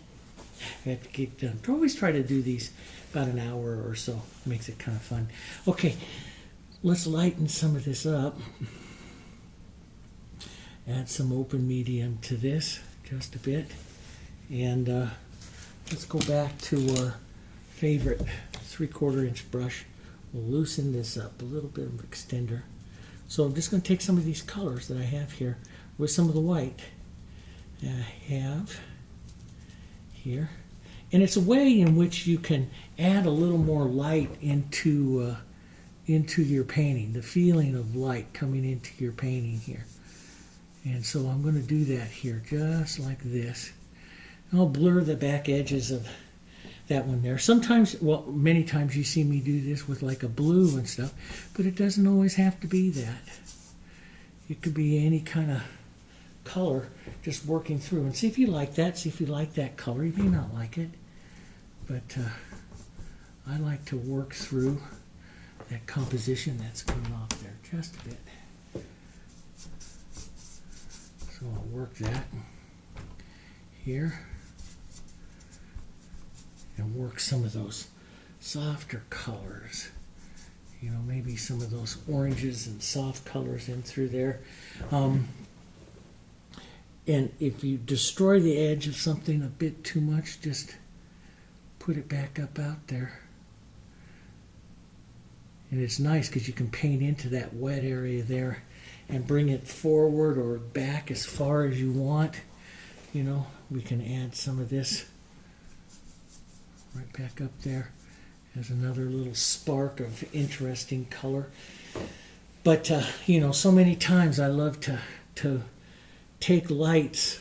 have to keep done. I always try to do these about an hour or so. Makes it kind of fun. Okay, let's lighten some of this up. Add some open medium to this just a bit. And let's go back to our favorite 3/4 inch brush. We'll loosen this up, a little bit of extender. So I'm just going to take some of these colors that I have here with some of the white that I have here. And it's a way in which you can add a little more light into your painting, the feeling of light coming into your painting here. And so I'm going to do that here, just like this. And I'll blur the back edges of that one there. Sometimes, well, many times you see me do this with like a blue and stuff, but it doesn't always have to be that. It could be any kind of color just working through. And see if you like that. See if you like that color. You may not like it, but I like to work through that composition that's coming off there just a bit. So I'll work that here and work some of those softer colors. You know, maybe some of those oranges and soft colors in through there. And if you destroy the edge of something a bit too much, just put it back up out there. And it's nice because you can paint into that wet area there and bring it forward or back as far as you want. You know, we can add some of this right back up there as another little spark of interesting color. But, you know, so many times I love to take light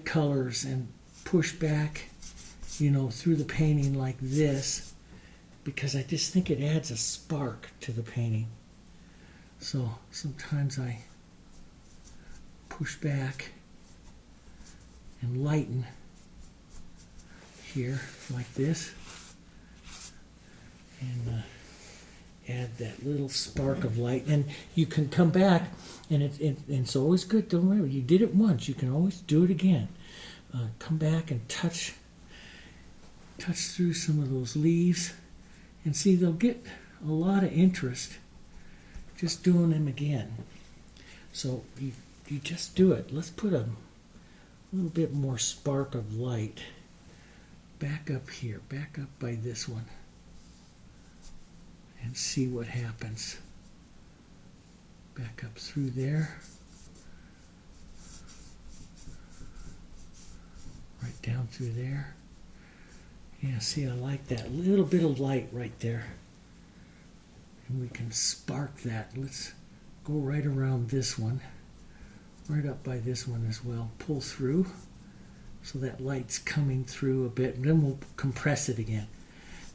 colors and push back, you know, through the painting like this, because I just think it adds a spark to the painting. So sometimes I push back and lighten here like this and add that little spark of light. And you can come back, and it's always good. Don't worry, you did it once, you can always do it again. Come back and touch through some of those leaves, and see, they'll get a lot of interest just doing them again. So you just do it. Let's put a little bit more spark of light back up here, back up by this one, and see what happens. Back up through there, right down through there. Yeah, see, I like that little bit of light right there. And we can spark that. Let's go right around this one, right up by this one as well. Pull through so that light's coming through a bit, and then we'll compress it again.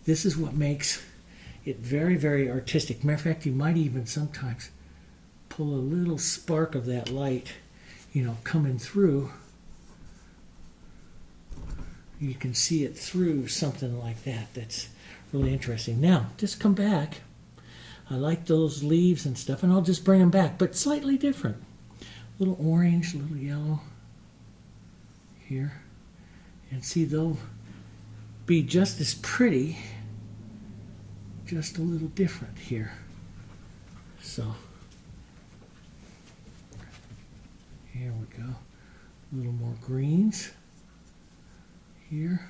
This is what makes it very, very artistic. Matter of fact, you might even sometimes pull a little spark of that light, you know, coming through. You can see it through something like that. That's really interesting. Now, just come back. I like those leaves and stuff, and I'll just bring them back, but slightly different. A little orange, a little yellow here. And see, they'll be just as pretty, just a little different here. So, here we go. A little more greens here.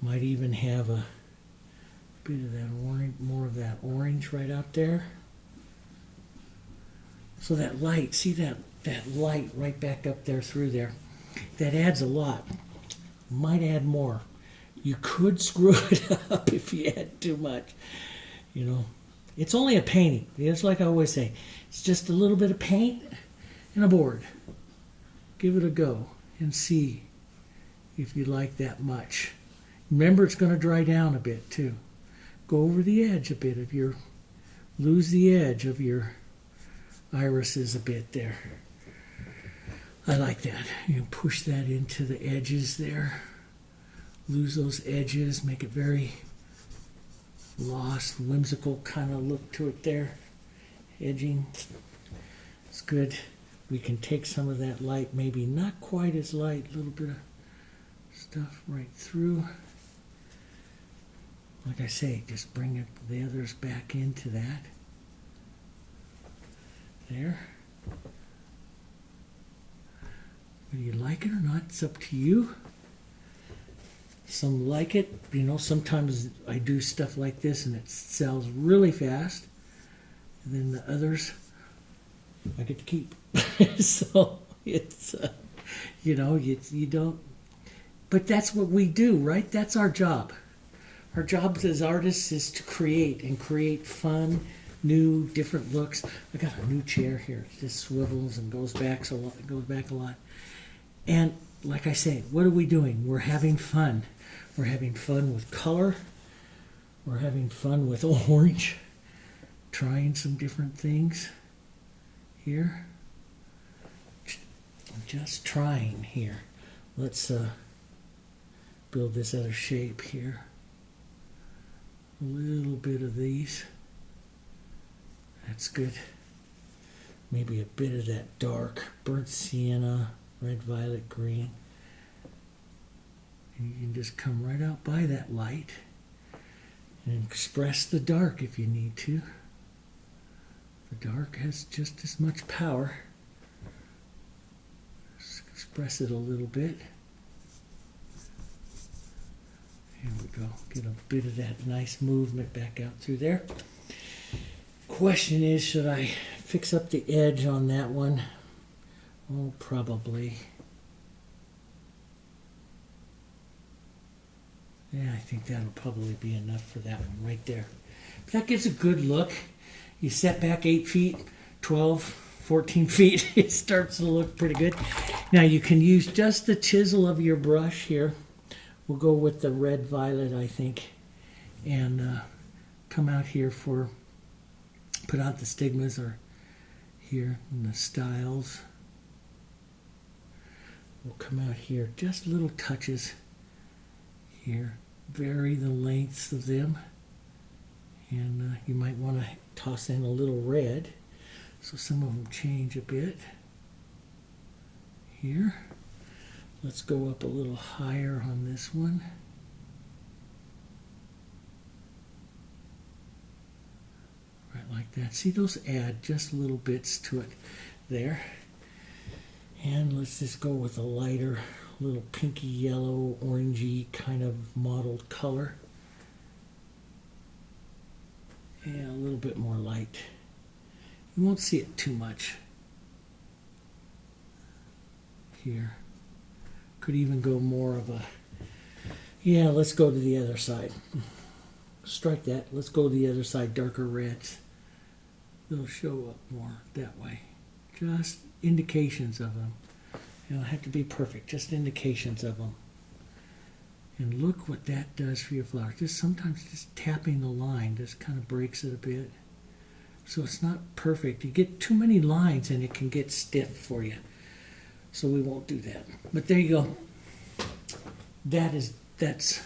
Might even have a bit of that orange, more of that orange right out there. So that light, see that light right back up there through there, that adds a lot. Might add more. You could screw it up if you add too much. You know, it's only a painting. It's like I always say, it's just a little bit of paint and a board. Give it a go and see if you like that much. Remember, it's going to dry down a bit too. Go over the edge a bit of your, lose the edge of your irises a bit there. I like that. You can push that into the edges there. Lose those edges, make it very lost, whimsical kind of look to it there. Edging. It's good. We can take some of that light, maybe not quite as light, a little bit of stuff right through. Like I say, just bring the others back into that. There. Whether you like it or not, it's up to you. Some like it. You know, sometimes I do stuff like this and it sells really fast. And then the others, I get to keep. So it's, you know, you don't. But that's what we do, right? That's our job. Our job as artists is to create, and create fun, new, different looks. I got a new chair here. It just swivels and goes back a lot. And like I say, what are we doing? We're having fun. We're having fun with color. We're having fun with orange. Trying some different things here. Just trying here. Let's build this other shape here. A little bit of these. That's good. Maybe a bit of that dark burnt sienna, red, violet, green. And you can just come right out by that light and express the dark if you need to. The dark has just as much power. Just express it a little bit. Here we go. Get a bit of that nice movement back out through there. Question is, should I fix up the edge on that one? Oh, probably. Yeah, I think that'll probably be enough for that one right there. But that gives a good look. You set back 8 feet, 12, 14 feet. It starts to look pretty good. Now you can use just the chisel of your brush here. We'll go with the red violet, I think, and come out here for, put out the stigmas or here in the styles. We'll come out here, just little touches here. Vary the lengths of them. And you might want to toss in a little red, so some of them change a bit. Here. Let's go up a little higher on this one. Right like that. See, those add just little bits to it there. And let's just go with a lighter, little pinky yellow, orangey kind of mottled color. And a little bit more light. You won't see it too much. Here. Could even go more of a, yeah, let's go to the other side. Strike that. Let's go to the other side, darker reds. They'll show up more that way. Just indications of them. You don't have to be perfect, just indications of them. And look what that does for your flower. Just sometimes just tapping the line just kind of breaks it a bit. So it's not perfect. You get too many lines and it can get stiff for you. So we won't do that. But there you go. That's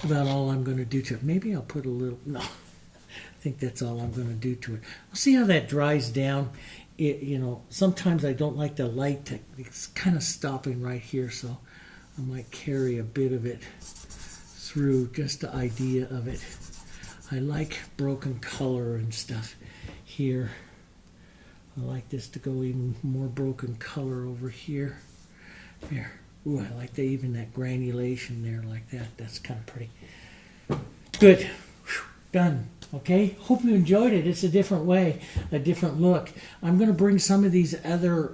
about all I'm going to do to it. Maybe I'll put a little, no. I think that's all I'm going to do to it. We'll see how that dries down. You know, sometimes I don't like the light. It's kind of stopping right here, so I might carry a bit of it through, just the idea of it. I like broken color and stuff here. I like this to go even more broken color over here. There. Ooh, I like even that granulation there like that. That's kind of pretty. Good. Whew. Done. Okay? Hope you enjoyed it. It's a different way, a different look. I'm going to bring some of these other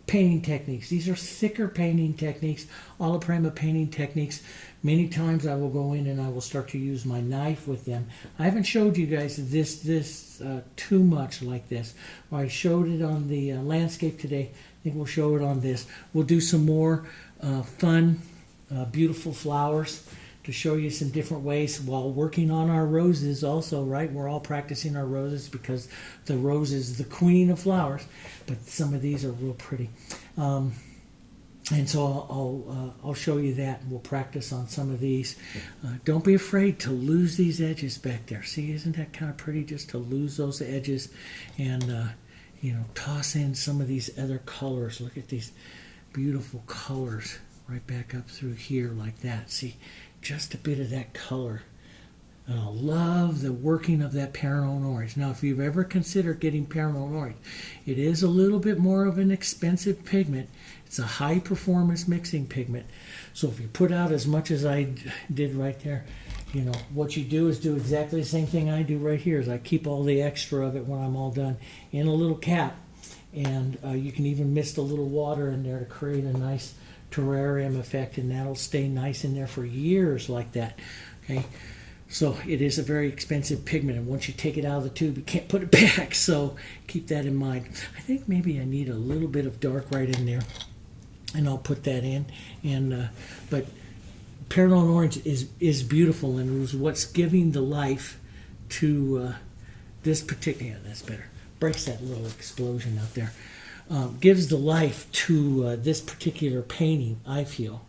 painting techniques. These are thicker painting techniques, alla prima painting techniques. Many times I will go in and I will start to use my knife with them. I haven't showed you guys this too much like this. I showed it on the landscape today. I think we'll show it on this. We'll do some more fun, beautiful flowers to show you some different ways while working on our roses also, right? We're all practicing our roses because the rose is the queen of flowers, but some of these are real pretty. And so I'll show you that, and we'll practice on some of these. Don't be afraid to lose these edges back there. See, isn't that kind of pretty just to lose those edges and, you know, toss in some of these other colors. Look at these beautiful colors right back up through here like that. See, just a bit of that color. And I love the working of that Paranormal Orange. Now, if you've ever considered getting Paranormal Orange, it is a little bit more of an expensive pigment. It's a high-performance mixing pigment. So if you put out as much as I did right there, you know, what you do is do exactly the same thing I do right here. Is I keep all the extra of it when I'm all done in a little cap. And you can even mist a little water in there to create a nice terrarium effect, and that'll stay nice in there for years like that. Okay. So it is a very expensive pigment, and once you take it out of the tube, you can't put it back. So keep that in mind. I think maybe I need a little bit of dark right in there, and I'll put that in. And but Paranormal Orange is beautiful, and it was what's giving the life to this particular. Yeah, that's better. Breaks that little explosion out there. Gives the life to this particular painting. I feel,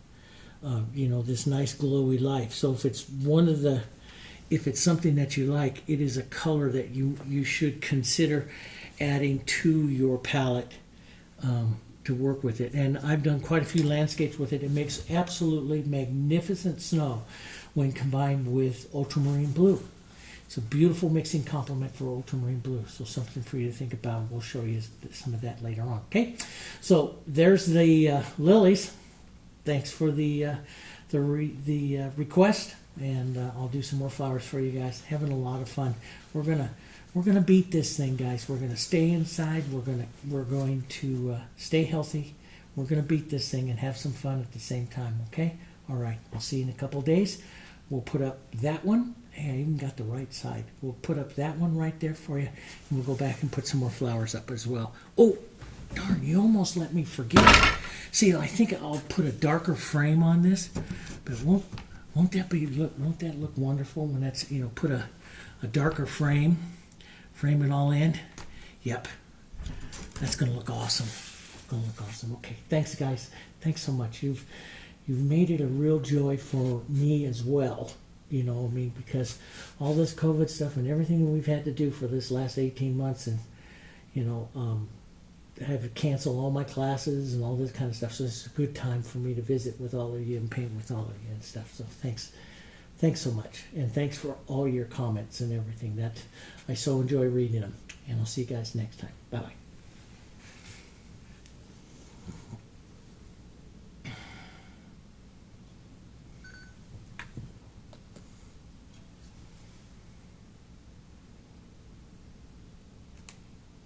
this nice glowy life. So if it's something that you like, it is a color that you should consider adding to your palette to work with it. And I've done quite a few landscapes with it. It makes absolutely magnificent snow when combined with ultramarine blue. It's a beautiful mixing complement for ultramarine blue. So something for you to think about. We'll show you some of that later on. Okay, so there's the lilies. Thanks for the request, and I'll do some more flowers for you guys. Having a lot of fun. We're gonna beat this thing, guys. We're gonna stay inside. We're going to stay healthy. We're gonna beat this thing and have some fun at the same time. Okay. All right. I'll see you in a couple of days. We'll put up that one. Hey, I even got the right side. We'll put up that one right there for you, and we'll go back and put some more flowers up as well. Oh, darn! You almost let me forget. See, I think I'll put a darker frame on this, but won't that look wonderful when that's put a darker frame it all in. Yep, that's gonna look awesome. Okay, thanks guys. Thanks so much. You've made it a real joy for me as well. Because all this COVID stuff and everything that we've had to do for this last 18 months, and I have to cancel all my classes and all this kind of stuff. So it's a good time for me to visit with all of you and paint with all of you and stuff. So thanks so much, and thanks for all your comments and everything. That I so enjoy reading them. And I'll see you guys next time. Bye bye.